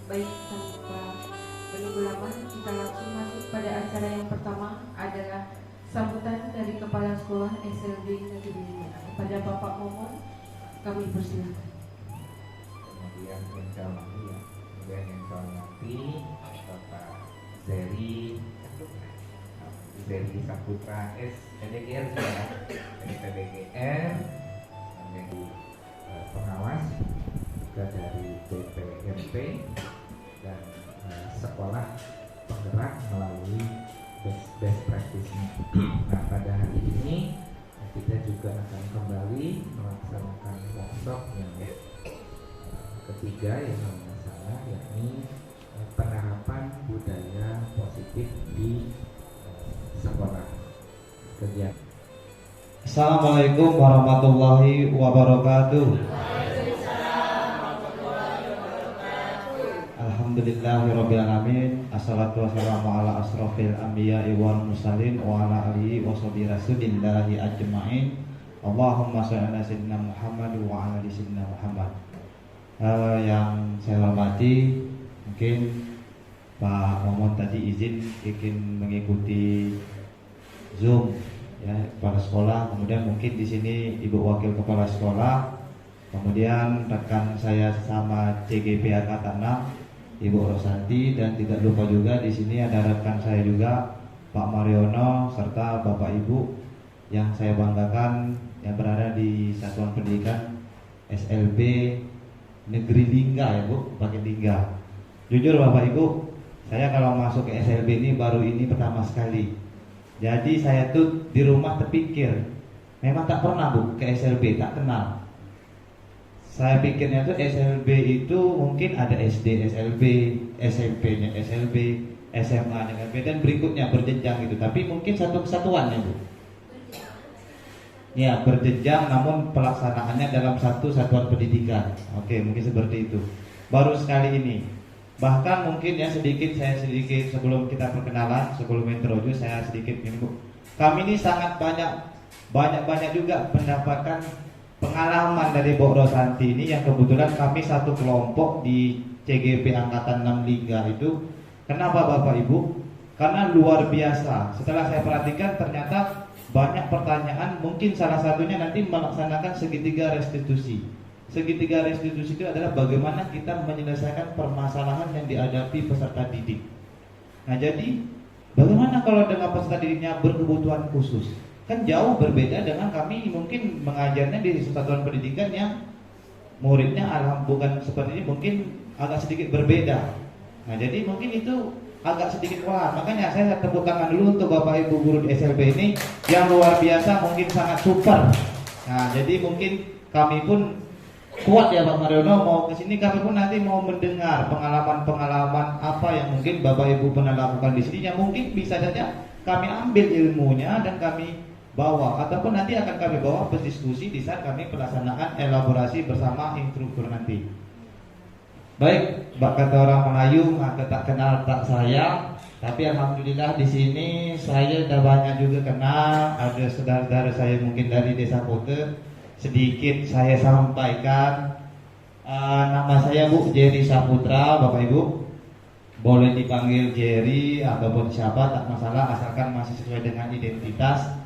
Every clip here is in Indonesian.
Baik, tanpa menunggu lama, kita langsung masuk pada acara yang pertama adalah sambutan dari Kepala Sekolah SLB Negeri 5. Kepada Bapak Momon, kami persilakan. Kemudian yang saya hormati Bapak Zeri Saputra SPDGR dari PDGR, dari pengawas juga dari BPMP dan sekolah penggerak melalui best practice. Nah, pada hari ini kita juga akan kembali melaksanakan workshop yang ketiga yang kalau nggak salah, yakni penerapan budaya positif di sekolah kegiatan. Assalamualaikum warahmatullahi wabarakatuh. Alhamdulillahirrabbilalamin. Assalatu wassalamu ala asrofil anbiya'i wal mursalin wa ala alihi wa sahbihi rasulillahi ajma'in. Allahumma sholli ala sayyidina Muhammad wa ala ali sayyidina Muhammad. Yang saya hormati, mungkin Pak Momon tadi izin ingin mengikuti Zoom ya kepala sekolah, kemudian mungkin di sini Ibu Wakil Kepala Sekolah, kemudian rekan saya sama CGP Angkatan 6 Ibu Rosanti, dan tidak lupa juga di sini ada rekan saya juga Pak Mariono serta Bapak Ibu yang saya banggakan yang berada di Satuan Pendidikan SLB Negeri Lingga ya Bu, pakai Lingga. Jujur Bapak Ibu, saya kalau masuk ke SLB ini baru ini pertama sekali. Jadi saya tuh di rumah terpikir, memang tak pernah Bu ke SLB, tak kenal. Saya pikirnya tuh SLB itu mungkin ada SD SLB, SMP-nya SLB, SMA-nya SLB, dan berikutnya berjenjang gitu. Tapi mungkin satu kesatuan ya Bu. Ya berjenjang, namun pelaksanaannya dalam satu satuan pendidikan. Oke, mungkin seperti itu. Baru sekali ini. Bahkan mungkin ya sedikit sebelum kita perkenalan, sebelum introduce saya sedikit ini Bu. Kami ini sangat banyak juga mendapatkan pengalaman dari Bu Rosanti ini, yang kebetulan kami satu kelompok di CGP Angkatan 6 Lingga itu. Kenapa Bapak Ibu? Karena luar biasa. Setelah saya perhatikan ternyata banyak pertanyaan, mungkin salah satunya nanti melaksanakan segitiga restitusi. Segitiga restitusi itu adalah bagaimana kita menyelesaikan permasalahan yang dihadapi peserta didik. Nah, jadi bagaimana kalau dengan peserta didiknya berkebutuhan khusus? Kan jauh berbeda dengan kami mungkin mengajarnya di satuan pendidikan yang muridnya bukan seperti ini, mungkin agak sedikit berbeda. Nah, jadi mungkin itu agak sedikit makanya saya tepuk tangan dulu untuk Bapak Ibu guru di SLB ini yang luar biasa, mungkin sangat super. Nah, jadi mungkin kami pun kuat ya Pak Mariono, mau ke sini kami pun nanti mau mendengar pengalaman-pengalaman apa yang mungkin Bapak Ibu pernah lakukan di sini, yang mungkin bisa saja kami ambil ilmunya dan kami bawa, ataupun nanti akan kami bawa berdiskusi di saat kami pelaksanaan elaborasi bersama instruktur nanti. Baik, kata orang Melayu, maka tak kenal tak sayang. Tapi alhamdulillah di sini saya sudah banyak juga kenal. Ada saudara-saudara saya mungkin dari Desa Kote. Sedikit saya sampaikan, nama saya Bu Jerry Saputra, Bapak Ibu boleh dipanggil Jerry ataupun siapa, tak masalah asalkan masih sesuai dengan identitas.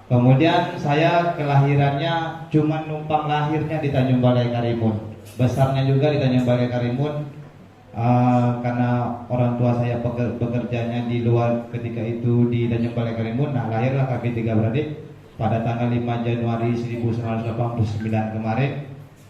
Kemudian saya kelahirannya cuma numpang lahirnya di Tanjung Balai Karimun, besarnya juga di Tanjung Balai Karimun, karena orang tua saya bekerjanya di luar ketika itu di Tanjung Balai Karimun. Nah, lahirlah kami 3 beradik pada tanggal 5 Januari 1989 kemarin.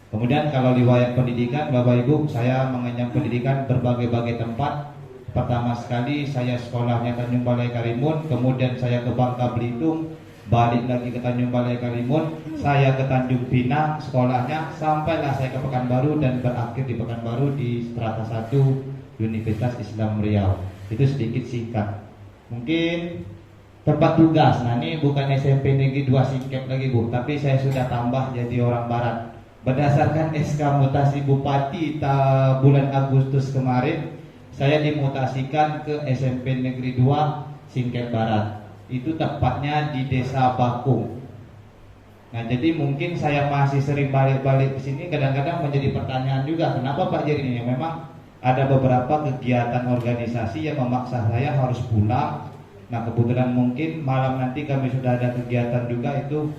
Kemudian kalau riwayat pendidikan Bapak Ibu, saya mengenyam pendidikan berbagai-bagai tempat. Pertama sekali saya sekolahnya Tanjung Balai Karimun, kemudian saya ke Bangka Belitung, balik lagi ke Tanjung Balai Karimun, saya ke Tanjung Pinang sekolahnya, sampailah saya ke Pekanbaru dan berakhir di Pekanbaru di Strata 1 Universitas Islam Riau. Itu sedikit singkat. Mungkin tempat tugas, nah ini bukan SMP Negeri 2 Singkep lagi Bu, tapi saya sudah tambah jadi orang barat. Berdasarkan SK mutasi Bupati bulan Agustus kemarin, saya dimutasikan ke SMP Negeri 2 Singkep Barat. Itu tepatnya di Desa Bakung. Nah, jadi mungkin saya masih sering balik-balik ke sini, kadang-kadang menjadi pertanyaan juga, kenapa Pak Jerry ini? Memang ada beberapa kegiatan organisasi yang memaksa saya harus pulang. Nah kebetulan mungkin malam nanti kami sudah ada kegiatan juga itu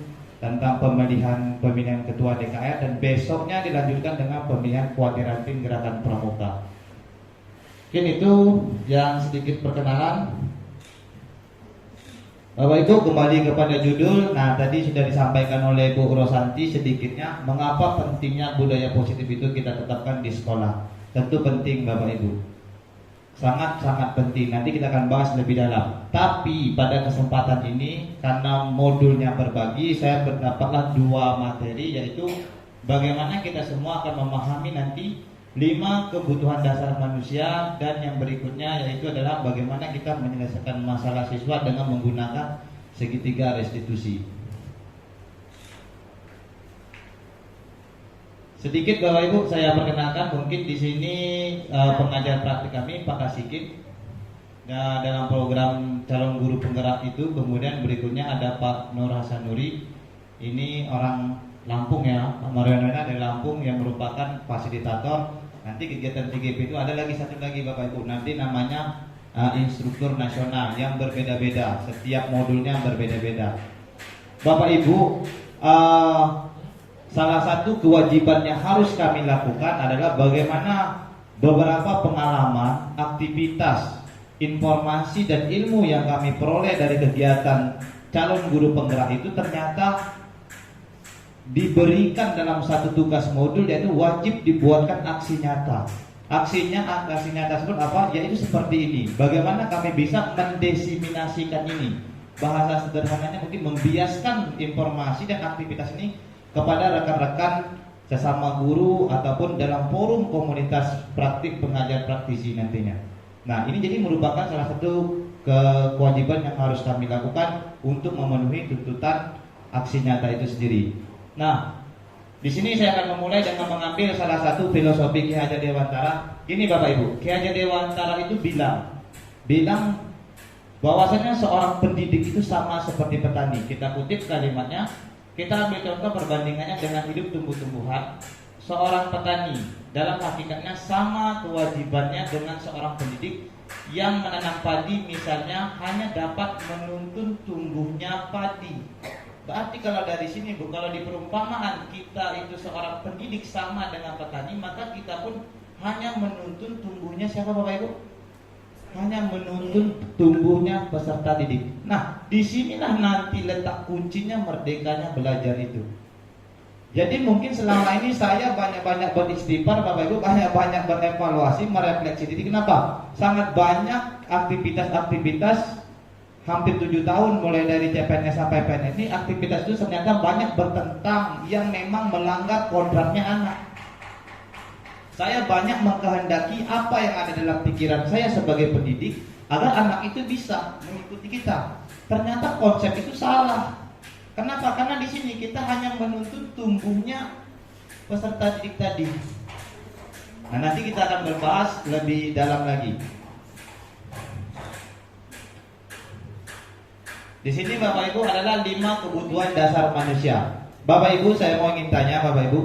tentang pemilihan ketua DKR, dan besoknya dilanjutkan dengan pemilihan Kuadrantin Gerakan Pramuka. Mungkin itu yang sedikit perkenalan. Bapak Ibu, kembali kepada judul. Nah tadi sudah disampaikan oleh Bu Rosanti sedikitnya mengapa pentingnya budaya positif itu kita tetapkan di sekolah. Tentu penting Bapak Ibu, sangat-sangat penting. Nanti kita akan bahas lebih dalam. Tapi pada kesempatan ini karena modulnya berbagi, saya berdapatlah 2 materi, yaitu bagaimana kita semua akan memahami nanti 5 kebutuhan dasar manusia, dan yang berikutnya yaitu adalah bagaimana kita menyelesaikan masalah siswa dengan menggunakan segitiga restitusi. Sedikit Bapak Ibu saya perkenalkan, mungkin di sini pengajar praktik kami Pak Kasikin. Nah, dalam program calon guru penggerak itu, kemudian berikutnya ada Pak Nur Hasanuri. Ini orang Lampung ya, Pak Mariono dari Lampung yang merupakan fasilitator. Nanti kegiatan TGP itu ada lagi satu lagi Bapak Ibu, nanti namanya instruktur nasional yang berbeda-beda, setiap modulnya berbeda-beda. Bapak Ibu, salah satu kewajiban yang harus kami lakukan adalah bagaimana beberapa pengalaman, aktivitas, informasi dan ilmu yang kami peroleh dari kegiatan calon guru penggerak itu ternyata diberikan dalam satu tugas modul, yaitu wajib dibuatkan aksi nyata. Aksi nyata tersebut apa? Yaitu seperti ini. Bagaimana kami bisa mendesiminasikan ini? Bahasa sederhananya mungkin membiaskan informasi dan aktivitas ini kepada rekan-rekan sesama guru ataupun dalam forum komunitas praktik pengajar praktisi nantinya. Nah, ini jadi merupakan salah satu kewajiban yang harus kami lakukan untuk memenuhi tuntutan aksi nyata itu sendiri. Nah, di sini saya akan memulai dengan mengambil salah satu filosofi Ki Hajar Dewantara. Ini Bapak Ibu, Ki Hajar Dewantara itu bilang bahwasanya seorang pendidik itu sama seperti petani. Kita kutip kalimatnya. Kita ambil contoh perbandingannya dengan hidup tumbuh-tumbuhan. Seorang petani dalam hakikatnya sama kewajibannya dengan seorang pendidik yang menanam padi, misalnya hanya dapat menuntun tumbuhnya padi. Berarti kalau dari sini Bu, kalau di perumpamaan kita itu seorang pendidik sama dengan petani, maka kita pun hanya menuntun tumbuhnya siapa Bapak Ibu? Hanya menuntun tumbuhnya peserta didik. Nah, disinilah nanti letak kuncinya merdekanya belajar itu. Jadi mungkin selama ini saya banyak-banyak beristighfar Bapak Ibu, banyak-banyak berevaluasi, merefleksi diri. Kenapa? Sangat banyak aktivitas hampir 7 tahun mulai dari CPNS sampai PNS ini, aktivitas itu ternyata banyak bertentang yang memang melanggar kodratnya anak. Saya banyak mengkehendaki apa yang ada dalam pikiran saya sebagai pendidik agar anak itu bisa mengikuti kita. Ternyata konsep itu salah. Kenapa? Karena di sini kita hanya menuntut tumbuhnya peserta didik tadi. Nah, nanti kita akan berbahas lebih dalam lagi. Di sini Bapak Ibu adalah 5 kebutuhan dasar manusia. Bapak Ibu, saya mau ingin tanya Bapak Ibu,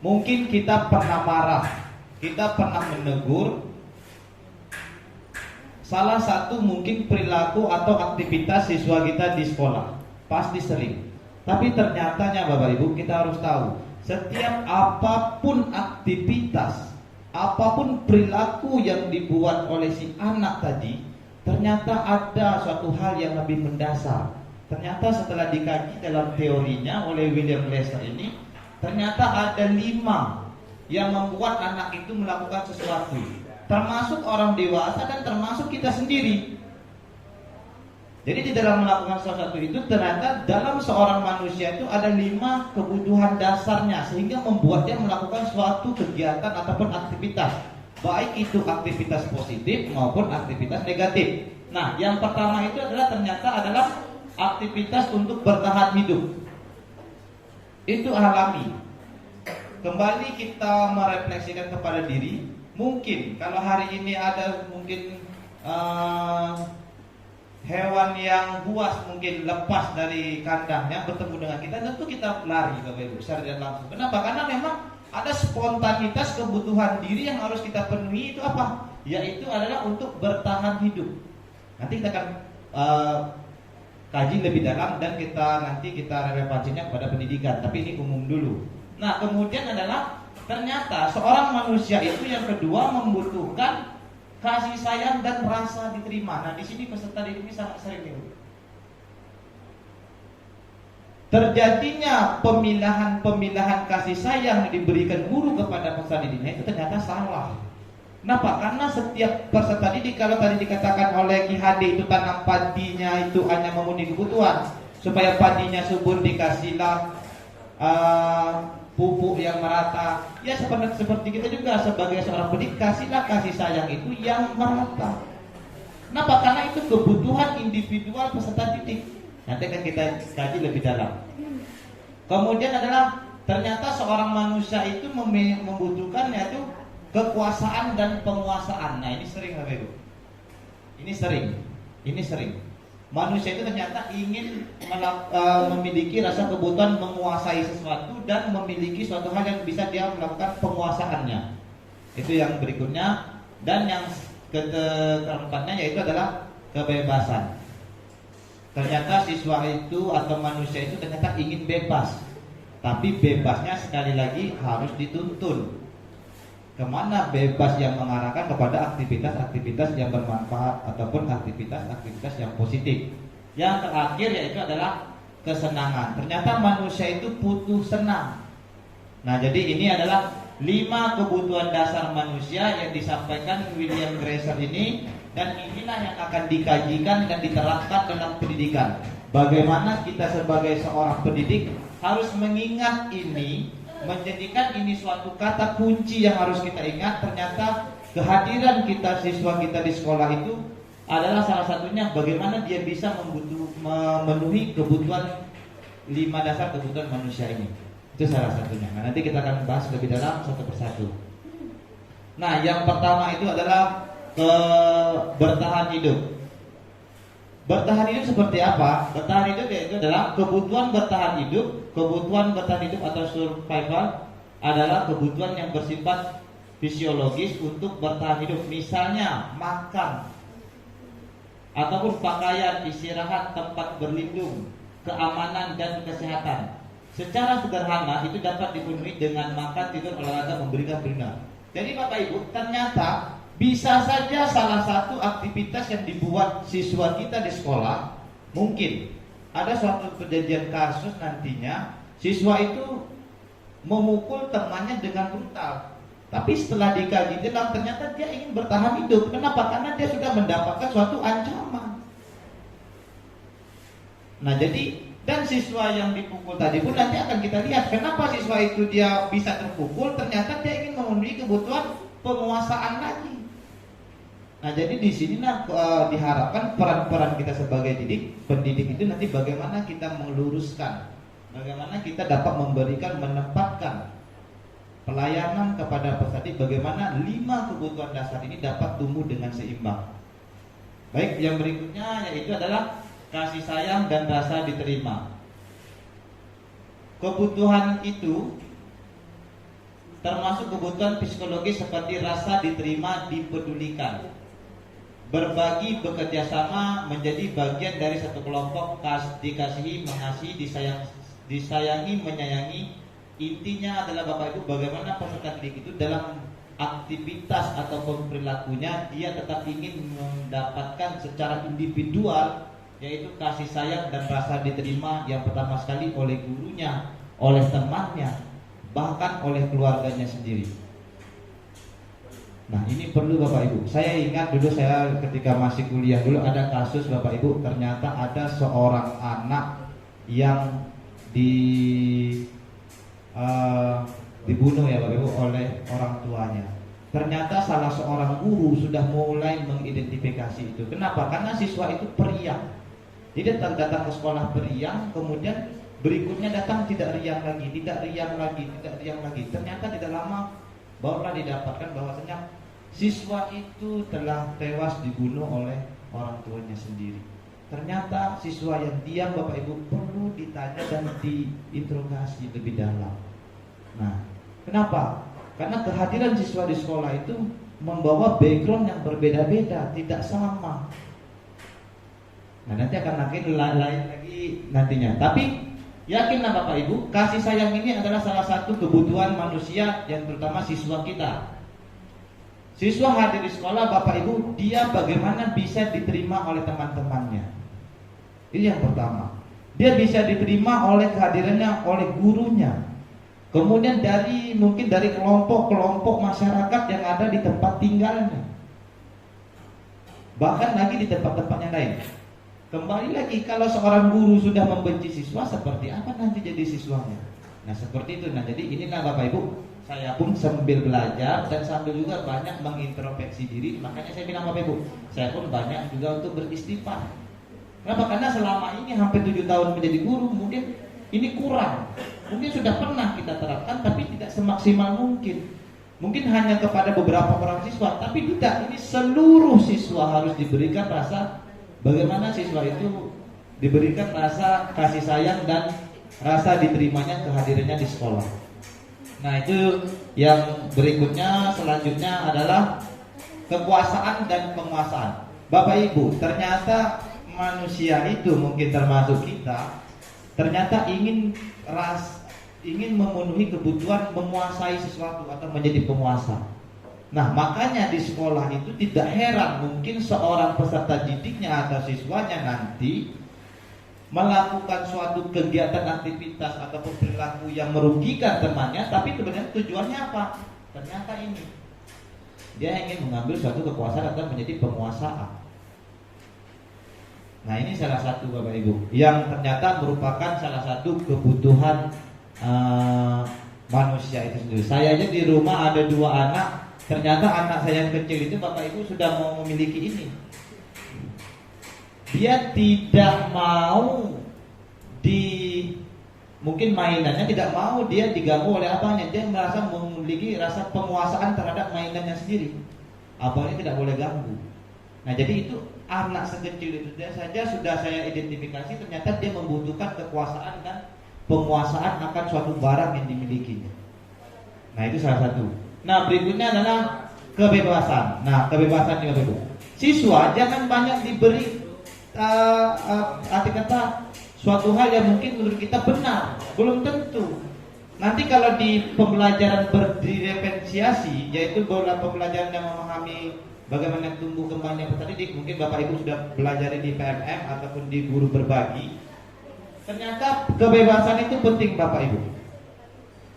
mungkin kita pernah marah, kita pernah menegur. Salah satu mungkin perilaku atau aktivitas siswa kita di sekolah, pasti sering. Tapi ternyatanya Bapak Ibu, kita harus tahu, setiap apapun aktivitas, apapun perilaku yang dibuat oleh si anak tadi, ternyata ada suatu hal yang lebih mendasar. Ternyata setelah dikaji dalam teorinya oleh William Glasser ini, ternyata ada 5 yang membuat anak itu melakukan sesuatu, termasuk orang dewasa dan termasuk kita sendiri. Jadi di dalam melakukan sesuatu itu ternyata dalam seorang manusia itu ada 5 kebutuhan dasarnya, sehingga membuat dia melakukan suatu kegiatan ataupun aktivitas, baik itu aktivitas positif maupun aktivitas negatif. Nah, yang pertama itu adalah ternyata adalah aktivitas untuk bertahan hidup. Itu alami. Kembali kita merefleksikan kepada diri. Mungkin kalau hari ini ada mungkin hewan yang buas mungkin lepas dari kandangnya bertemu dengan kita, tentu kita lari Bapak Ibu secara tidak langsung. Kenapa? Karena memang Ada spontanitas kebutuhan diri yang harus kita penuhi, itu apa? Yaitu adalah untuk bertahan hidup. Nanti kita akan kaji lebih dalam dan nanti kita relevansinya kepada pendidikan, tapi ini umum dulu. Nah, kemudian adalah ternyata seorang manusia itu yang kedua membutuhkan kasih sayang dan rasa diterima. Nah, di sini peserta didik ini sangat sering nih. Terjadinya pemilahan kasih sayang yang diberikan guru kepada peserta didiknya itu ternyata salah. Kenapa? Karena setiap peserta didik, kalau tadi dikatakan oleh Ki Hadi itu tanam padinya itu hanya memenuhi kebutuhan supaya padinya subur, dikasihlah pupuk yang merata. Ya seperti kita juga sebagai seorang pendidik, kasihlah kasih sayang itu yang merata. Kenapa? Karena itu kebutuhan individual peserta didik. Nanti akan kita kaji lebih dalam. Kemudian adalah ternyata seorang manusia itu membutuhkan yaitu kekuasaan dan penguasaan. Nah, ini sering Bapak Ibu. Ini sering. Manusia itu ternyata ingin memiliki rasa kebutuhan menguasai sesuatu dan memiliki suatu hal yang bisa dia melakukan penguasaannya. Itu yang berikutnya. Dan yang keempatnya yaitu adalah kebebasan. Ternyata siswa itu atau manusia itu ternyata ingin bebas. Tapi bebasnya sekali lagi harus dituntun. Kemana bebas yang mengarahkan kepada aktivitas-aktivitas yang bermanfaat ataupun aktivitas-aktivitas yang positif. Yang terakhir yaitu adalah kesenangan. Ternyata manusia itu butuh senang. Nah, jadi ini adalah 5 kebutuhan dasar manusia yang disampaikan William Greiser ini. Dan inilah yang akan dikajikan dan diterapkan dalam pendidikan. Bagaimana kita sebagai seorang pendidik harus mengingat ini, menjadikan ini suatu kata kunci yang harus kita ingat. Ternyata kehadiran kita, siswa kita di sekolah itu adalah salah satunya bagaimana dia bisa memenuhi kebutuhan 5 dasar kebutuhan manusia ini. Itu salah satunya. Nah, nanti kita akan bahas lebih dalam satu persatu. Nah, yang pertama itu adalah bertahan hidup. Bertahan hidup seperti apa? Bertahan hidup yaitu adalah kebutuhan bertahan hidup. Kebutuhan bertahan hidup atau survival adalah kebutuhan yang bersifat fisiologis untuk bertahan hidup. Misalnya makan, ataupun pakaian, istirahat, tempat berlindung, keamanan dan kesehatan. Secara sederhana itu dapat dipenuhi dengan makan, tidur, olahraga, memberikan perlindungan. Jadi Bapak Ibu, ternyata bisa saja salah satu aktivitas yang dibuat siswa kita di sekolah, mungkin ada suatu kejadian kasus nantinya siswa itu memukul temannya dengan brutal. Tapi setelah dikaji ternyata dia ingin bertahan hidup. Kenapa? Karena dia sudah mendapatkan suatu ancaman. Nah, jadi dan siswa yang dipukul tadi pun nanti akan kita lihat kenapa siswa itu dia bisa terpukul. Ternyata dia ingin memenuhi kebutuhan penguasaan lagi. Nah, jadi di sinilah diharapkan peran-peran kita sebagai pendidik itu nanti bagaimana kita meluruskan, bagaimana kita dapat menempatkan pelayanan kepada peserta didik, bagaimana 5 kebutuhan dasar ini dapat tumbuh dengan seimbang. Baik, yang berikutnya yaitu adalah kasih sayang dan rasa diterima. Kebutuhan itu termasuk kebutuhan psikologis seperti rasa diterima, dipedulikan, berbagi, bekerja sama, menjadi bagian dari satu kelompok, dikasihi, mengasihi, disayangi, menyayangi. Intinya adalah Bapak Ibu bagaimana peserta didik itu dalam aktivitas ataupun perilakunya dia tetap ingin mendapatkan secara individual yaitu kasih sayang dan rasa diterima yang pertama sekali oleh gurunya, oleh temannya, bahkan oleh keluarganya sendiri. Nah, ini perlu Bapak Ibu. Saya ingat dulu saya ketika masih kuliah dulu ada kasus Bapak Ibu, ternyata ada seorang anak yang dibunuh ya Bapak Ibu oleh orang tuanya. Ternyata salah seorang guru sudah mulai mengidentifikasi itu. Kenapa? Karena siswa itu periang. Dia datang ke sekolah periang, kemudian berikutnya datang tidak riang lagi. Ternyata tidak lama barulah didapatkan bahwasanya siswa itu telah tewas dibunuh oleh orang tuanya sendiri. Ternyata siswa yang diam Bapak Ibu perlu ditanya dan diinterogasi lebih dalam. Nah, Kenapa? Karena kehadiran siswa di sekolah itu membawa background yang berbeda-beda, tidak sama. Nah, nanti akan makin lain lagi nantinya. Tapi yakinlah Bapak Ibu, kasih sayang ini adalah salah satu kebutuhan manusia, yang terutama siswa kita. Siswa hadir di sekolah Bapak Ibu, dia bagaimana bisa diterima oleh teman-temannya. Ini yang pertama. Dia bisa diterima oleh kehadirannya oleh gurunya. Kemudian mungkin dari kelompok-kelompok masyarakat yang ada di tempat tinggalnya. Bahkan lagi di tempat-tempat yang lain. Kembali lagi, kalau seorang guru sudah membenci siswa, seperti apa nanti jadi siswanya? Nah, seperti itu. Nah, jadi inilah Bapak Ibu, saya pun sambil belajar dan sambil juga banyak mengintrospeksi diri. Makanya saya bilang Bapak Ibu, saya pun banyak juga untuk beristighfar. Kenapa? Karena selama ini hampir 7 tahun menjadi guru, mungkin ini kurang. Mungkin sudah pernah kita terapkan, tapi tidak semaksimal mungkin. Mungkin hanya kepada beberapa orang siswa, tapi tidak. Ini seluruh siswa harus diberikan rasa, bagaimana siswa itu diberikan rasa kasih sayang dan rasa diterimanya kehadirannya di sekolah. Nah, itu yang berikutnya, selanjutnya adalah kekuasaan dan penguasaan. Bapak Ibu, ternyata manusia itu, mungkin termasuk kita, ternyata ingin memenuhi kebutuhan menguasai sesuatu atau menjadi penguasa. Nah, makanya di sekolah itu tidak heran mungkin seorang peserta didiknya atau siswanya nanti melakukan suatu kegiatan, aktivitas ataupun perilaku yang merugikan temannya, tapi sebenarnya tujuannya apa? Ternyata ini, dia ingin mengambil suatu kekuasaan atau menjadi penguasa. Nah, ini salah satu Bapak Ibu yang ternyata merupakan salah satu kebutuhan manusia itu sendiri. Saya aja di rumah ada 2 anak, ternyata anak saya yang kecil itu Bapak Ibu sudah mau memiliki ini. Dia tidak mau mungkin mainannya tidak mau dia diganggu oleh abangnya. Dia merasa memiliki rasa penguasaan terhadap mainannya sendiri. Abangnya tidak boleh ganggu. Nah, jadi itu anak sekecil itu saja sudah saya identifikasi, ternyata dia membutuhkan kekuasaan dan penguasaan akan suatu barang yang dimilikinya. Nah, itu salah satu. Nah, berikutnya adalah kebebasan. Nah, kebebasan juga itu. Siswa jangan banyak diberi arti kata suatu hal yang mungkin menurut kita benar, belum tentu. Nanti kalau di pembelajaran berdiferensiasi, yaitu dalam pembelajaran yang memahami bagaimana tumbuh kembangnya peserta didik, mungkin Bapak Ibu sudah belajar di PMM ataupun di guru berbagi. Ternyata kebebasan itu penting Bapak Ibu.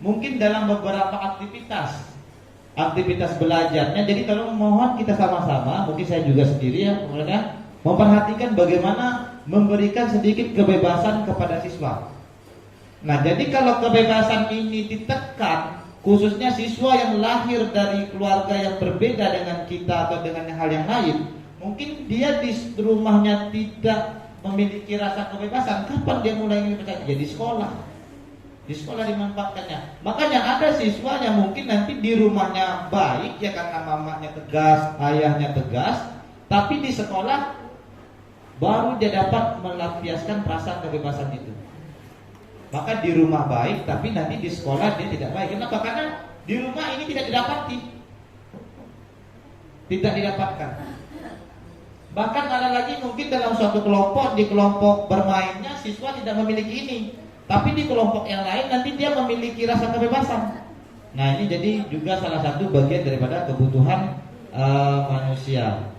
Mungkin dalam beberapa aktivitas belajarnya. Jadi kalau mohon kita sama-sama, mungkin saya juga sendiri ya, kemudian memperhatikan bagaimana memberikan sedikit kebebasan kepada siswa. Nah, jadi kalau kebebasan ini ditekan, khususnya siswa yang lahir dari keluarga yang berbeda dengan kita atau dengan hal yang lain, mungkin dia di rumahnya tidak memiliki rasa kebebasan. Kapan dia mulai kebebasan? Ya di sekolah. Di sekolah dimanfaatkannya. Makanya ada siswa yang mungkin nanti di rumahnya baik ya karena mamanya tegas, ayahnya tegas, tapi di sekolah baru dia dapat melampiaskan rasa kebebasan itu. Maka di rumah baik, tapi nanti di sekolah dia tidak baik. Kenapa? Karena di rumah ini tidak didapati, tidak didapatkan. Bahkan ada lagi mungkin dalam suatu kelompok, di kelompok bermainnya siswa tidak memiliki ini, tapi di kelompok yang lain nanti dia memiliki rasa kebebasan. Nah, ini jadi juga salah satu bagian daripada kebutuhan manusia.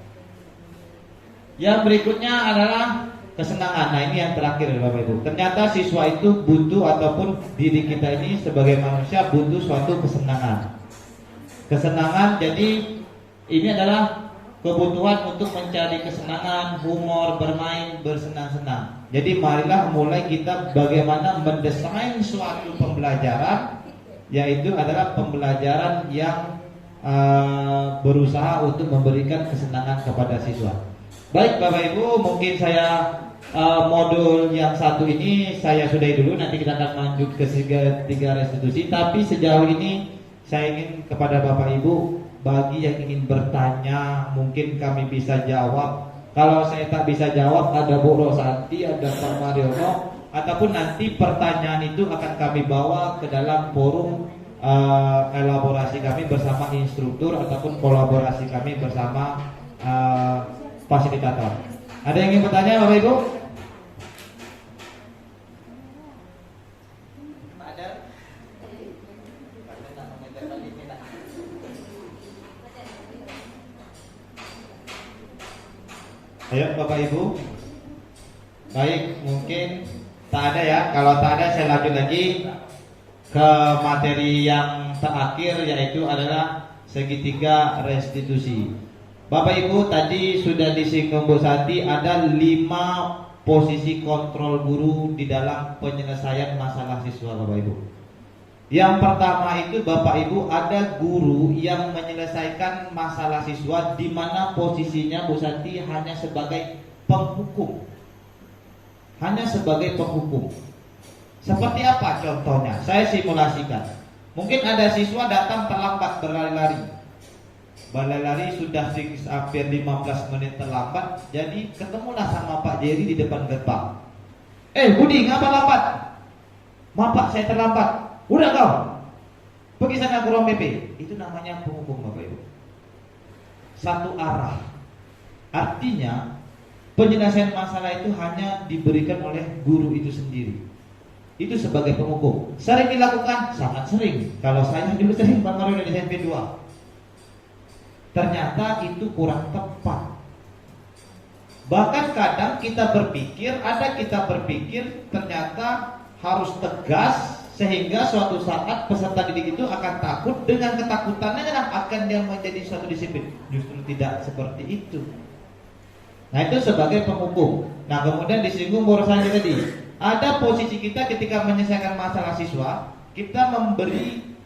Yang berikutnya adalah kesenangan. Nah, ini yang terakhir Bapak Ibu. Ternyata siswa itu butuh, ataupun diri kita ini sebagai manusia butuh suatu kesenangan. Kesenangan, jadi ini adalah kebutuhan untuk mencari kesenangan, humor, bermain, bersenang-senang. Jadi marilah mulai kita bagaimana mendesain suatu pembelajaran, yaitu adalah pembelajaran yang berusaha untuk memberikan kesenangan kepada siswa. Baik Bapak Ibu, mungkin saya modul yang satu ini saya sudahi dulu. Nanti kita akan lanjut ke tiga restitusi. Tapi sejauh ini saya ingin kepada Bapak Ibu, bagi yang ingin bertanya, mungkin kami bisa jawab. Kalau saya tak bisa jawab, ada Bu Rosanti, ada Pak Mariono, ataupun nanti pertanyaan itu akan kami bawa ke dalam forum elaborasi kami bersama instruktur ataupun kolaborasi kami bersama fasilitator. Ada yang ingin bertanya, Bapak Ibu? Ayo Bapak Ibu. Baik, mungkin tak ada ya. Kalau tak ada saya lanjut lagi ke materi yang terakhir, yaitu adalah segitiga restitusi. Bapak Ibu, tadi sudah disinggung Bu Santi, ada 5 posisi kontrol guru di dalam penyelesaian masalah siswa, Bapak Ibu. Yang pertama itu Bapak Ibu, ada guru yang menyelesaikan masalah siswa di mana posisinya Bu Santi hanya sebagai penghukum. Hanya sebagai penghukum. Seperti apa contohnya? Saya simulasikan. Mungkin ada siswa datang terlambat berlari-lari. Berlari sudah hampir 15 menit terlambat. Jadi ketemulah sama Pak Jerry di depan gerbang. Budi, ngapa lambat? Maaf Pak, saya terlambat. Udah kau, pergi sana ke ruang PP. Itu namanya penghukum, Bapak Ibu. Satu arah. Artinya penyelesaian masalah itu hanya diberikan oleh guru itu sendiri. Itu sebagai penghukum. Sering dilakukan? Sangat sering. Kalau saya dulu sering Bang Mario di SMP 2. Ternyata itu kurang tepat. Bahkan kadang kita berpikir ternyata harus tegas, sehingga suatu saat peserta didik itu akan takut. Dengan ketakutannya akan dia menjadi suatu disiplin. Justru tidak seperti itu. Nah, itu sebagai penghukum. Nah, kemudian disinggung barusan tadi, ada posisi kita ketika menyelesaikan masalah siswa, kita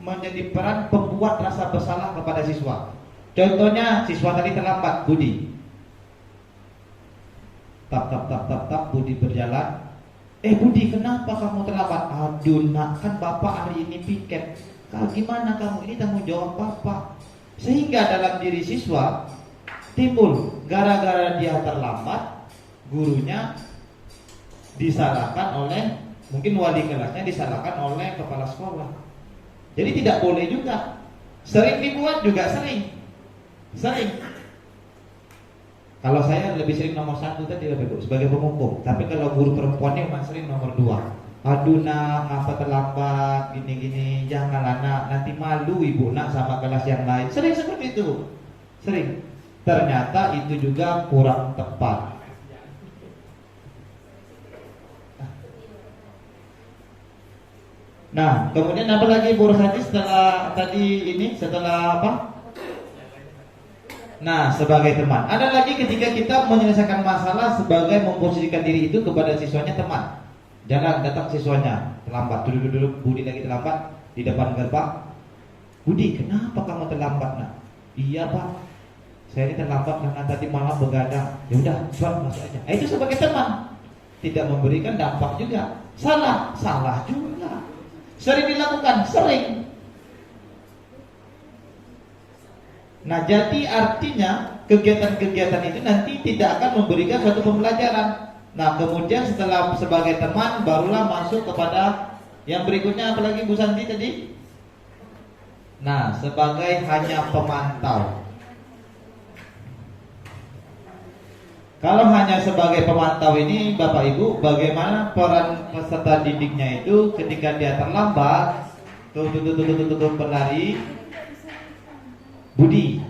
menjadi peran pembuat rasa bersalah kepada siswa. Contohnya siswa tadi terlambat, Budi. Tap, Budi berjalan. Budi, kenapa kamu terlambat? Aduh nak, kan Bapak hari ini piket. Gimana kamu? Ini tanggung jawab Bapak. Sehingga dalam diri siswa timbul, gara-gara dia terlambat, gurunya disalahkan oleh, mungkin wali kelasnya disalahkan oleh kepala sekolah. Jadi tidak boleh juga. Sering dibuat juga sering. Kalau saya lebih sering nomor 1 tadi sebagai penghukum. Tapi kalau guru perempuannya memang sering nomor 2. Aduh nak, ngapa terlambat, gini-gini, janganlah nak, nanti malu ibu nak sama kelas yang lain. Sering seperti itu. Sering. Ternyata itu juga kurang tepat. Nah, kemudian apa lagi Bu Rosati setelah apa? Nah, sebagai teman. Ada lagi ketika kita menyelesaikan masalah sebagai memposisikan diri itu kepada siswanya teman. Jangan datang siswanya terlambat, duduk Budi lagi terlambat di depan gerbang. Budi, kenapa kamu terlambat nak? Iya Pak, saya ini terlambat karena tadi malam begadang. Ya udah, masuk aja. Itu sebagai teman. Tidak memberikan dampak juga. Salah juga. Sering dilakukan, sering. Nah, jadi artinya kegiatan-kegiatan itu nanti tidak akan memberikan suatu pembelajaran. Nah, kemudian setelah sebagai teman barulah masuk kepada yang berikutnya, apalagi Bu Santi tadi? Nah, sebagai hanya pemantau. Kalau hanya sebagai pemantau ini Bapak Ibu, bagaimana peran peserta didiknya itu ketika dia terlambat, berlari. Budi,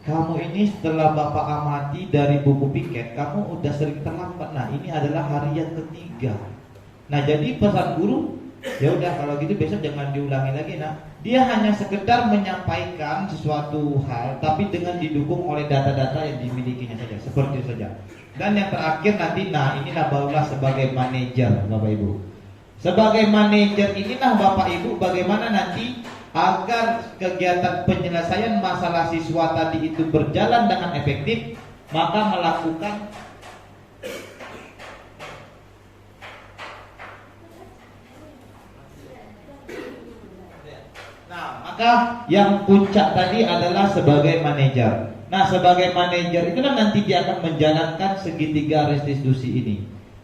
kamu ini setelah Bapak amati dari buku piket, kamu udah sering terlambat. Nah, ini adalah hari yang ketiga. Nah, jadi pesan guru, ya udah kalau gitu besok jangan diulangi lagi. Nah, dia hanya sekedar menyampaikan sesuatu hal, tapi dengan didukung oleh data-data yang dimilikinya saja, seperti itu saja. Dan yang terakhir nanti, nah inilah barulah sebagai manajer Bapak Ibu. Sebagai manajer inilah Bapak Ibu bagaimana nanti agar kegiatan penyelesaian masalah siswa tadi itu berjalan dengan efektif, maka maka yang puncak tadi adalah sebagai manajer. Nah, sebagai manajer itulah nanti dia akan menjalankan segitiga restitusi ini.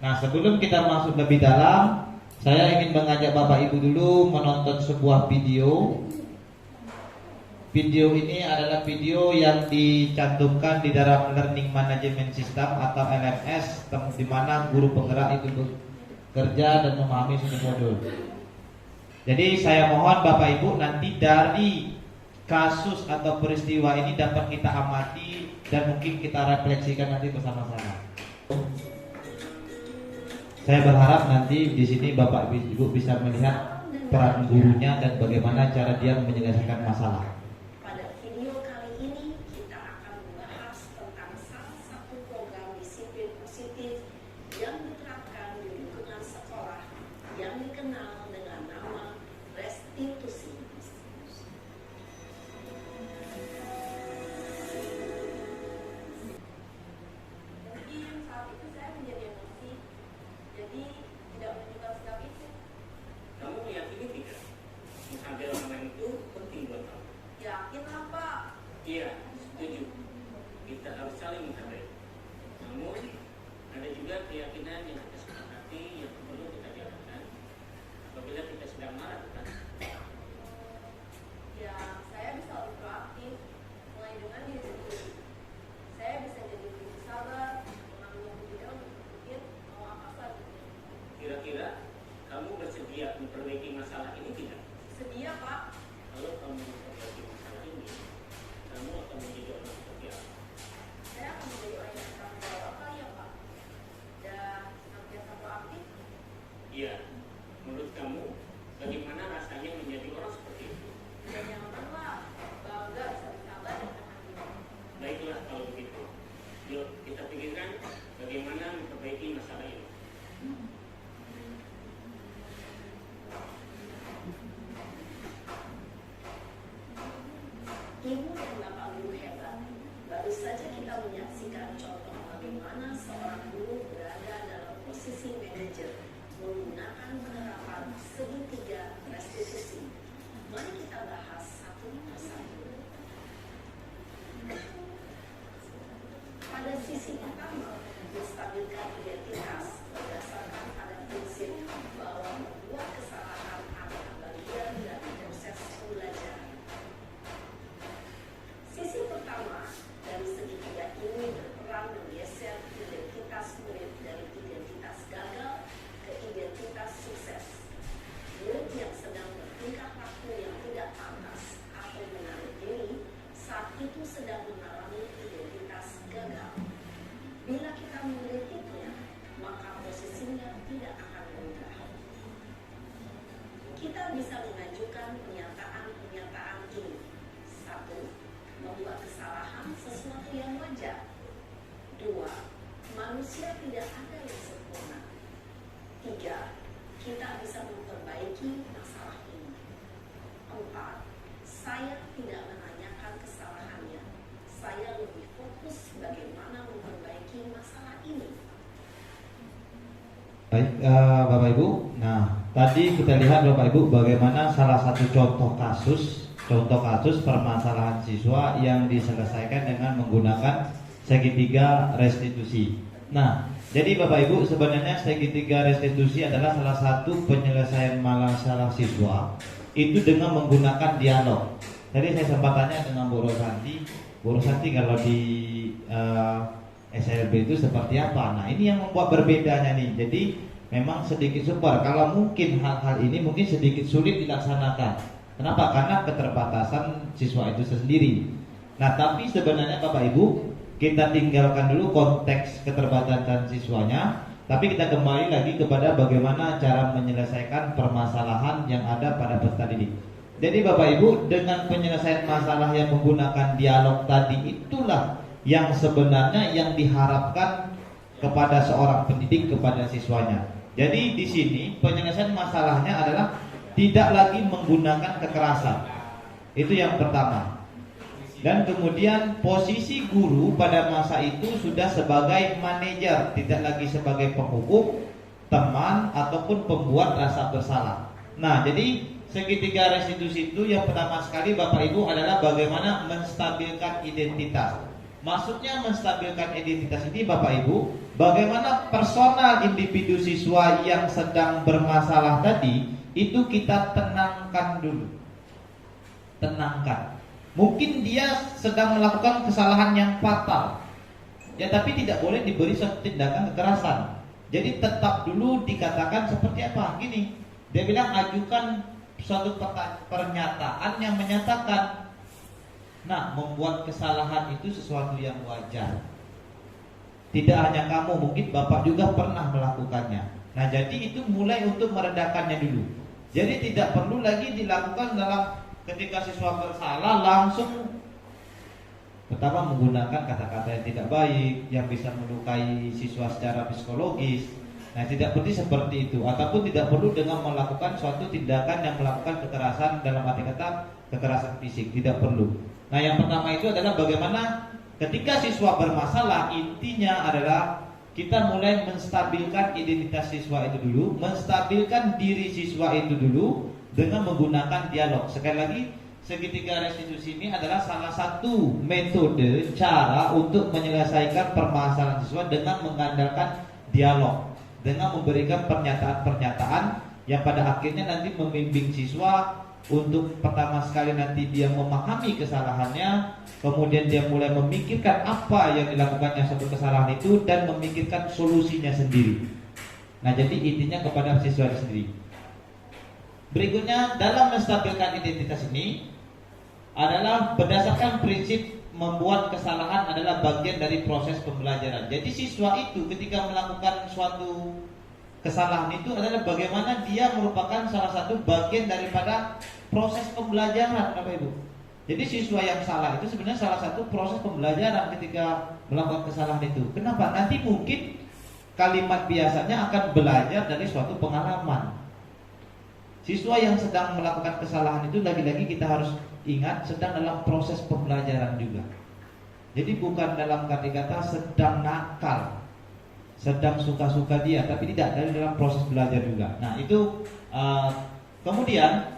Nah, sebelum kita masuk lebih dalam, saya ingin mengajak Bapak Ibu dulu menonton sebuah video video ini adalah video yang dicantumkan di dalam Learning Management System atau LMS, di mana guru penggerak itu bekerja dan memahami suatu modul. Jadi saya mohon Bapak Ibu nanti dari kasus atau peristiwa ini dapat kita amati dan mungkin kita refleksikan nanti bersama-sama. Saya berharap nanti di sini Bapak Ibu bisa melihat peran gurunya dan bagaimana cara dia menyelesaikan masalah. Pada video kali ini kita akan membahas tentang salah satu program disiplin positif yang diterapkan di lingkungan sekolah yang dikenal dengan nama restitusi. Mungkin saat itu saya menjadi emosi, jadi tidak menunjukkan sikap itu. Kamu meyakini tidak? Mengambil amanah itu penting buat kamu. Yakinlah Pak. Iya, setuju. Kita harus saling menghargai. Namun, ada juga keyakinan yang kita sepakati yang perlu kita jalankan apabila kita sedang marah, bukan? Ya, saya bisa lebih proaktif, mulai dengan diri sendiri. Saya bisa jadi lebih sabar, mengambil waktu juga untuk berpikir mau apa selanjutnya. Kira-kira kamu bersedia memperbaiki masalah ini tidak? Sedia Pak. Kalau kamu memperbaiki masalah ini, kamu akan menjadi orang seperti apa? Saya akan menjadi orang yang bertanggung jawab kali ya Pak. Dan senantiasa proaktif. Iya, menurut kamu bagaimana rasanya menjadi orang seperti itu? Dan nyamanlah, bangga bisa bersabar dan tahan diri. Baiklah kalau begitu. Yuk kita pikirkan bagaimana memperbaiki masalah ini. Ibu dan Bapak guru hebat. Baru saja kita menyaksikan contoh bagaimana seorang guru berada dalam posisi manajer menggunakan penerapan segitiga restitusi. Mari kita bahas satu persatu. Pada sisi pertama, menstabilkan identitas berdasarkan pada prinsip bahwa membuat kesalahan adalah bagian dari proses pembelajaran. Sisi pertama dari segitiga ini berperan menggeser identitas murid dari identitas gagal ke identitas sukses. Murid yang sedang bertingkah laku yang tidak pantas atau menarik diri saat itu sedang mengalami identitas gagal. Bila kita mengkritiknya, maka posisinya tidak akan berubah. Kita bisa mengajukan pernyataan-pernyataan ini. 1. Membuat kesalahan sesuatu yang wajar. 2. Manusia tidak ada yang sempurna. 3. Kita bisa memperbaiki masalah ini. 4. Saya tidak menanyakan kesalahannya. Saya lebih fokus bagaimana memperbaiki masalah ini. Baik, Bapak Ibu. Nah, tadi kita lihat Bapak Ibu bagaimana salah satu contoh kasus permasalahan siswa yang diselesaikan dengan menggunakan segitiga restitusi. Nah, jadi Bapak Ibu sebenarnya segitiga restitusi adalah salah satu penyelesaian masalah siswa itu dengan menggunakan dialog. Tadi saya sempat tanya dengan Bu Rosanti kalau di SLB itu seperti apa. Nah, ini yang membuat berbedanya nih. Jadi memang sedikit super. Kalau mungkin hal-hal ini mungkin sedikit sulit dilaksanakan. Kenapa? Karena keterbatasan siswa itu sendiri. Nah, tapi sebenarnya Bapak Ibu, kita tinggalkan dulu konteks keterbatasan siswanya, tapi kita kembali lagi kepada bagaimana cara menyelesaikan permasalahan yang ada pada peserta didik. Jadi Bapak Ibu, dengan penyelesaian masalah yang menggunakan dialog tadi, itulah yang sebenarnya yang diharapkan kepada seorang pendidik kepada siswanya. Jadi di sini penyelesaian masalahnya adalah tidak lagi menggunakan kekerasan. Itu yang pertama. Dan kemudian posisi guru pada masa itu sudah sebagai manajer, tidak lagi sebagai penghukum, teman ataupun pembuat rasa bersalah. Nah, jadi segitiga restitusi itu yang pertama sekali Bapak Ibu adalah bagaimana menstabilkan identitas. Maksudnya menstabilkan identitas ini Bapak Ibu, bagaimana personal individu siswa yang sedang bermasalah tadi itu kita tenangkan dulu. Tenangkan. Mungkin dia sedang melakukan kesalahan yang fatal, ya, tapi tidak boleh diberi suatu tindakan kekerasan. Jadi tetap dulu dikatakan seperti apa? Gini, dia bilang ajukan suatu pernyataan yang menyatakan, nah, membuat kesalahan itu sesuatu yang wajar. Tidak hanya kamu, mungkin bapak juga pernah melakukannya. Nah, jadi itu mulai untuk meredakannya dulu. Jadi tidak perlu lagi dilakukan dalam ketika siswa bersalah langsung pertama menggunakan kata-kata yang tidak baik yang bisa melukai siswa secara psikologis. Nah, tidak perlu seperti itu, ataupun tidak perlu dengan melakukan suatu tindakan yang melakukan kekerasan dalam arti kata kekerasan fisik, tidak perlu. Nah, yang pertama itu adalah bagaimana ketika siswa bermasalah, intinya adalah kita mulai menstabilkan identitas siswa itu dulu, menstabilkan diri siswa itu dulu dengan menggunakan dialog. Sekali lagi, segitiga restitusi ini adalah salah satu metode cara untuk menyelesaikan permasalahan siswa dengan mengandalkan dialog, dengan memberikan pernyataan-pernyataan yang pada akhirnya nanti membimbing siswa untuk pertama sekali nanti dia memahami kesalahannya, kemudian dia mulai memikirkan apa yang dilakukannya suatu kesalahan itu dan memikirkan solusinya sendiri. Nah, jadi intinya kepada siswa sendiri. Berikutnya, dalam menstabilkan identitas ini adalah berdasarkan prinsip membuat kesalahan adalah bagian dari proses pembelajaran. Jadi siswa itu ketika melakukan suatu kesalahan itu adalah bagaimana dia merupakan salah satu bagian daripada proses pembelajaran, Bapak Ibu. Jadi siswa yang salah itu sebenarnya salah satu proses pembelajaran ketika melakukan kesalahan itu. Kenapa? Nanti mungkin kalimat biasanya akan belajar dari suatu pengalaman. Siswa yang sedang melakukan kesalahan itu lagi-lagi kita harus ingat sedang dalam proses pembelajaran juga. Jadi bukan dalam kata-kata sedang nakal, sedang suka-suka dia, tapi tidak, dari dalam proses belajar juga. Nah, itu kemudian